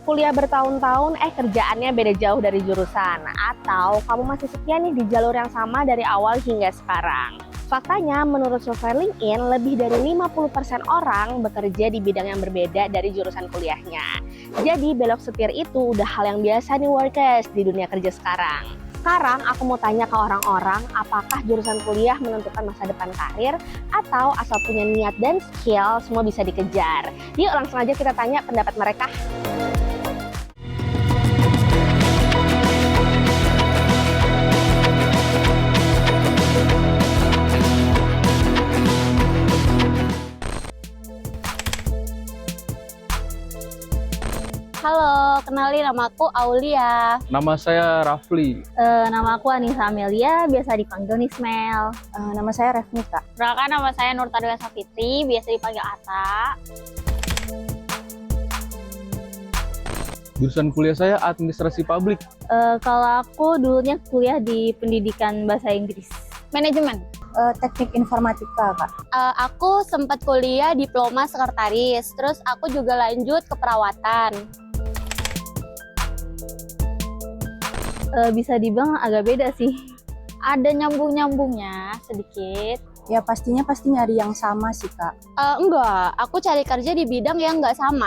Kuliah bertahun-tahun, kerjaannya beda jauh dari jurusan. Atau kamu masih setia nih di jalur yang sama dari awal hingga sekarang. Faktanya, menurut survei LinkedIn, lebih dari 50% orang bekerja di bidang yang berbeda dari jurusan kuliahnya. Jadi, belok setir itu udah hal yang biasa nih workers di dunia kerja sekarang. Sekarang aku mau tanya ke orang-orang, apakah jurusan kuliah menentukan masa depan karir atau asal punya niat dan skill semua bisa dikejar? Yuk langsung aja kita tanya pendapat mereka. Halo, kenalin nama aku Aulia. Nama saya Rafli. Nama aku Anissa Amelia, biasa dipanggil Nismel. Nama saya Revnika. Perkenalkan, nama saya Nur Tadula Safitri, biasa dipanggil Ata. Jurusan kuliah saya administrasi publik. Kalau aku dulunya kuliah di pendidikan bahasa Inggris. Manajemen. Teknik informatika, Kak. Aku sempat kuliah diploma sekretaris, terus aku juga lanjut ke perawatan. Bisa dibilang agak beda sih. Ada nyambung-nyambungnya sedikit. Ya pasti nyari yang sama sih, Kak. Enggak, aku cari kerja di bidang yang nggak sama.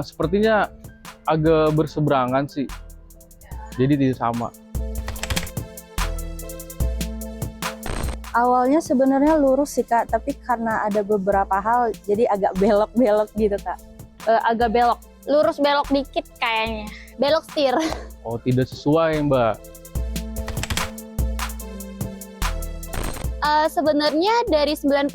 Sepertinya agak berseberangan sih. Jadi tidak sama. Awalnya sebenarnya lurus sih, Kak, tapi karena ada beberapa hal jadi agak belok-belok gitu, Kak. Agak belok. Lurus belok dikit kayaknya. Belok setir. Oh, tidak sesuai, Mbak. Sebenarnya dari 90%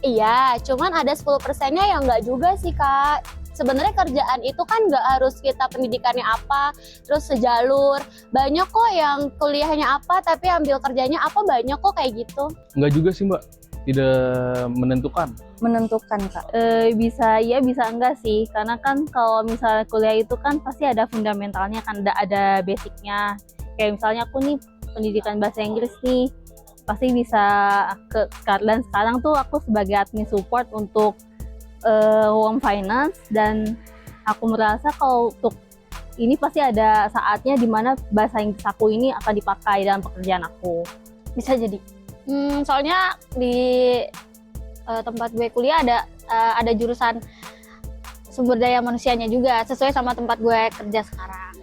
iya, cuman ada 10%-nya yang nggak juga sih, Kak. Sebenarnya kerjaan itu kan nggak harus kita pendidikannya apa, terus sejalur. Banyak kok yang kuliahnya apa, tapi ambil kerjanya apa, banyak kok kayak gitu. Enggak juga sih, Mbak. Tidak menentukan. Menentukan, Kak. Bisa iya, bisa enggak sih. Karena kan kalau misalnya kuliah itu kan pasti ada fundamentalnya kan, ada basicnya. Kayak misalnya aku nih pendidikan bahasa Inggris nih, pasti bisa dan sekarang tuh aku sebagai admin support untuk home finance, dan aku merasa kalau untuk ini pasti ada saatnya dimana bahasa Inggris aku ini akan dipakai dalam pekerjaan aku. Bisa jadi. Soalnya di tempat gue kuliah ada jurusan sumber daya manusianya juga, sesuai sama tempat gue kerja sekarang.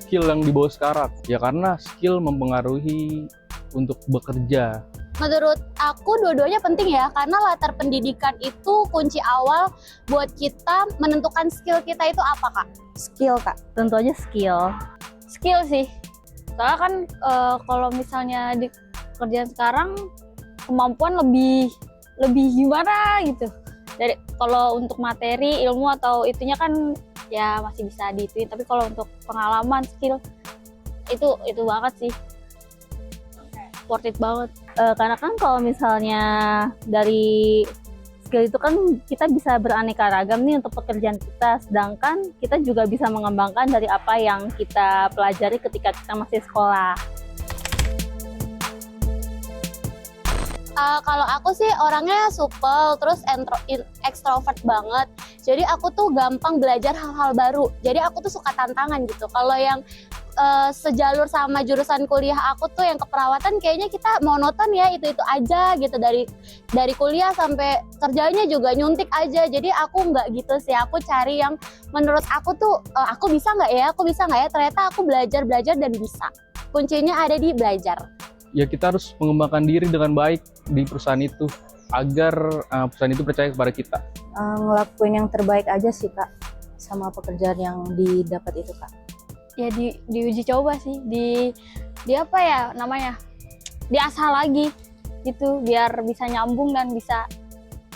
Skill yang dibawa sekarang. Ya karena skill mempengaruhi untuk bekerja. Menurut aku dua-duanya penting ya, karena latar pendidikan itu kunci awal buat kita menentukan skill kita itu apa, Kak? Skill, Kak. Tentu aja skill. Skill sih. Soalnya kan kalau misalnya di kerjaan sekarang kemampuan lebih gimana gitu. Dari kalau untuk materi, ilmu atau itunya kan ya masih bisa diituin, tapi kalau untuk pengalaman, skill itu banget sih. Worth it banget. Karena kan kalau misalnya dari skill itu kan kita bisa beraneka ragam nih untuk pekerjaan kita, sedangkan kita juga bisa mengembangkan dari apa yang kita pelajari ketika kita masih sekolah. Kalau aku sih orangnya supel, terus extrovert banget. Jadi aku tuh gampang belajar hal-hal baru. Jadi aku tuh suka tantangan gitu. Kalau yang sejalur sama jurusan kuliah aku tuh yang keperawatan, kayaknya kita monoton ya, itu aja gitu, dari kuliah sampai kerjanya juga nyuntik aja. Jadi aku nggak gitu sih, aku cari yang menurut aku tuh aku bisa nggak ya, ternyata aku belajar dan bisa. Kuncinya ada di belajar. Ya kita harus mengembangkan diri dengan baik di perusahaan itu agar perusahaan itu percaya kepada kita. Ngelakuin yang terbaik aja sih, Kak, sama pekerjaan yang didapat itu, Kak. Ya diuji coba sih, di apa ya namanya, diasah lagi gitu, biar bisa nyambung dan bisa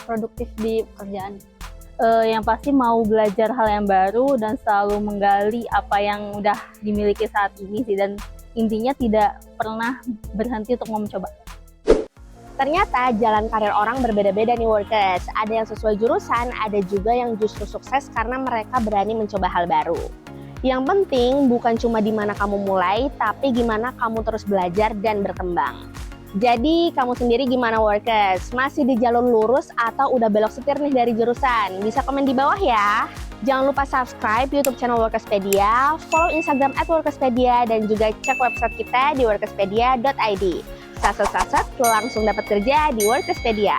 produktif di pekerjaan. Yang pasti mau belajar hal yang baru dan selalu menggali apa yang udah dimiliki saat ini sih, dan intinya tidak pernah berhenti untuk mau mencoba. Ternyata jalan karir orang berbeda-beda nih workers. Ada yang sesuai jurusan, ada juga yang justru sukses karena mereka berani mencoba hal baru. Yang penting bukan cuma di mana kamu mulai, tapi gimana kamu terus belajar dan berkembang. Jadi kamu sendiri gimana Workers? Masih di jalur lurus atau udah belok setir nih dari jurusan? Bisa komen di bawah ya. Jangan lupa subscribe YouTube channel Workerspedia, follow Instagram @Workerspedia, dan juga cek website kita di workerspedia.id. Sat langsung dapat kerja di Workerspedia.